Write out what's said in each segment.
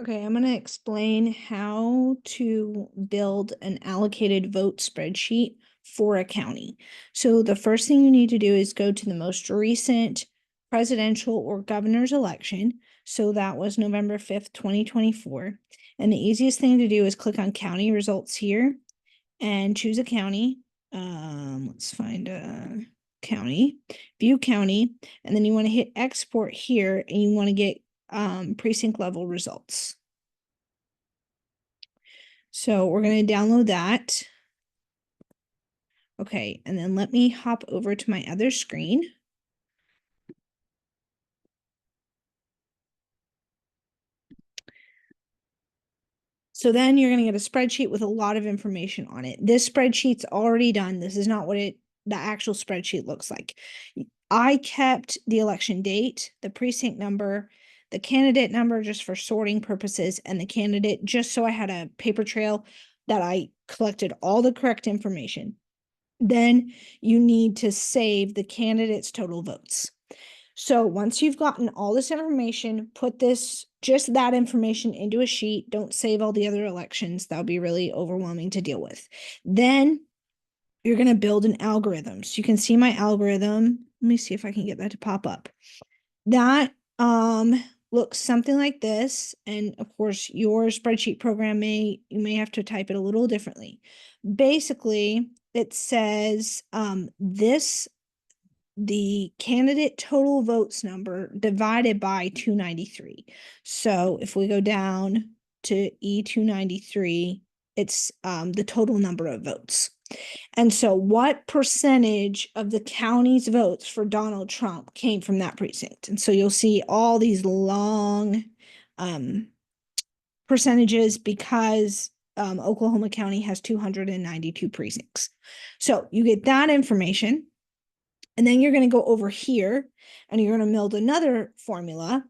Okay, I'm going to explain how to build an allocated vote spreadsheet for a county. So the first thing you need to do is go to the most recent presidential or governor's election. So that was November 5th, 2024. And the easiest thing to do is click on county results here and choose a county. Let's find a county, view county, and then you want to hit export here and you want to get precinct level results. So we're going to download that. Okay, and then let me hop over to my other screen. So then you're going to get a spreadsheet with a lot of information on it. This spreadsheet's already done. This is not what the actual spreadsheet looks like. I kept the election date, the precinct number, the candidate number just for sorting purposes, and the candidate just so I had a paper trail that I collected all the correct information. Then you need to save the candidate's total votes. So once you've gotten all this information, put just that information into a sheet. Don't save all the other elections. That would be really overwhelming to deal with. Then you're going to build an algorithm. So you can see my algorithm. Let me see if I can get that to pop up. That looks something like this. And of course, your spreadsheet program you may have to type it a little differently. Basically, it says the candidate total votes number divided by 293. So if we go down to E293, it's the total number of votes. And so what percentage of the county's votes for Donald Trump came from that precinct? And so you'll see all these long percentages because Oklahoma County has 292 precincts. So you get that information. And then you're going to go over here and you're going to build another formula.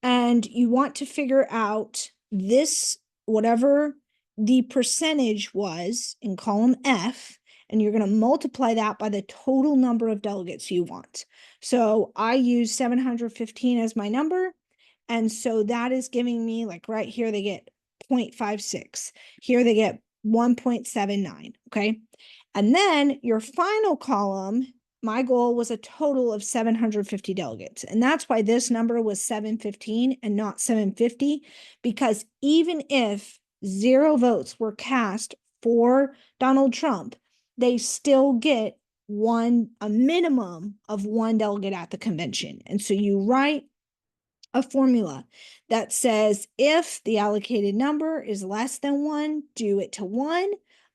And you want to figure out this, whatever the percentage was in column F, and you're going to multiply that by the total number of delegates you want. So I use 715 as my number. And so that is giving me, like right here, they get 0.56. Here they get 1.79. Okay. And then your final column, my goal was a total of 750 delegates. And that's why this number was 715 and not 750, because even if 0 votes were cast for Donald Trump, they still get a minimum of 1 delegate at the convention. And so you write a formula that says if the allocated number is less than 1, do it to 1.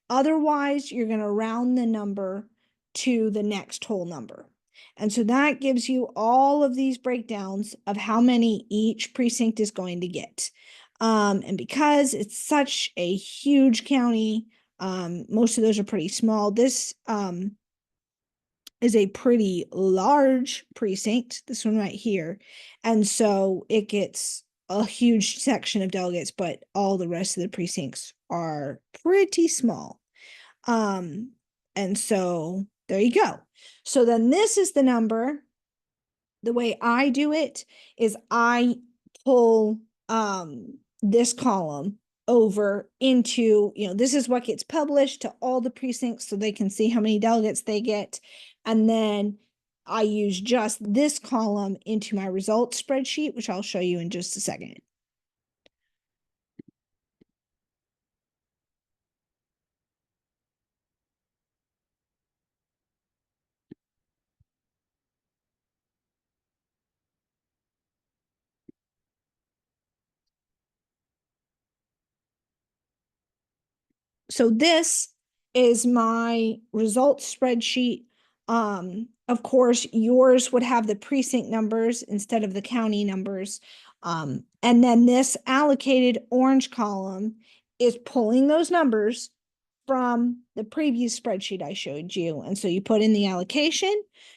Otherwise, you're going to round the number to the next whole number. And so that gives you all of these breakdowns of how many each precinct is going to get. And because it's such a huge county, most of those are pretty small. This is a pretty large precinct, this one right here. And so it gets a huge section of delegates, but all the rest of the precincts are pretty small. And so there you go. So then this is the number. The way I do it is I pull this column over into, this is what gets published to all the precincts so they can see how many delegates they get. And then I use just this column into my results spreadsheet, which I'll show you in just a second. So this is my results spreadsheet. Of course, yours would have the precinct numbers instead of the county numbers. And then this allocated orange column is pulling those numbers from the previous spreadsheet I showed you. And so you put in the allocation,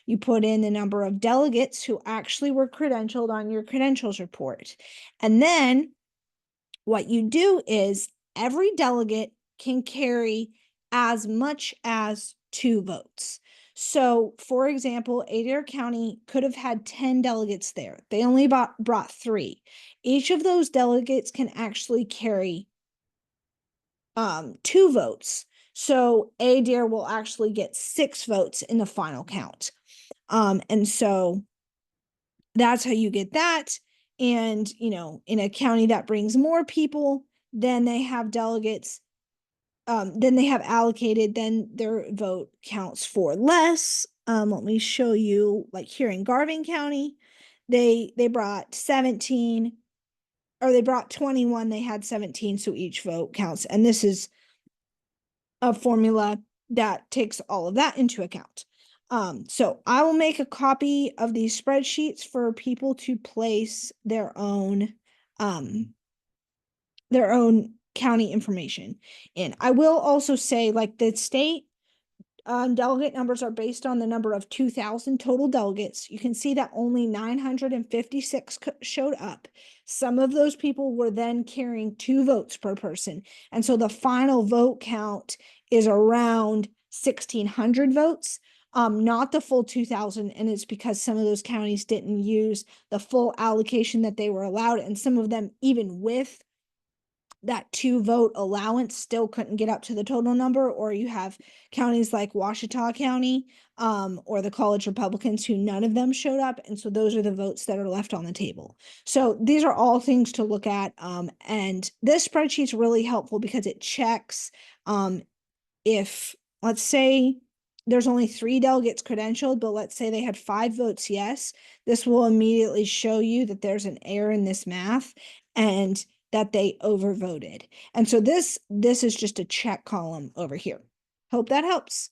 you put in the number of delegates who actually were credentialed on your credentials report. And then what you do is every delegate can carry as much as 2 votes. So, for example, Adair County could have had 10 delegates there. They only brought 3. Each of those delegates can actually carry 2 votes. So Adair will actually get 6 votes in the final count. And so that's how you get that. And, in a county that brings more people, then they have delegates, then they have allocated, then their vote counts for less. Let me show you, like here in Garvin County, they brought 17, or they brought 21, they had 17, so each vote counts. And this is a formula that takes all of that into account. So I will make a copy of these spreadsheets for people to place their own county information in. I will also say, like, the state delegate numbers are based on the number of 2,000 total delegates. You can see that only 956 showed up. Some of those people were then carrying 2 votes per person. And so the final vote count is around 1,600 votes, not the full 2,000. And it's because some of those counties didn't use the full allocation that they were allowed. And some of them, even with that 2 vote allowance, still couldn't get up to the total number. Or you have counties like Washita County, or the College Republicans, who none of them showed up. And so those are the votes that are left on the table. So these are all things to look at. And this spreadsheet's really helpful because it checks, if, let's say, there's only 3 delegates credentialed, but let's say they had 5 votes yes, this will immediately show you that there's an error in this math and that they overvoted. And so this is just a check column over here. Hope that helps.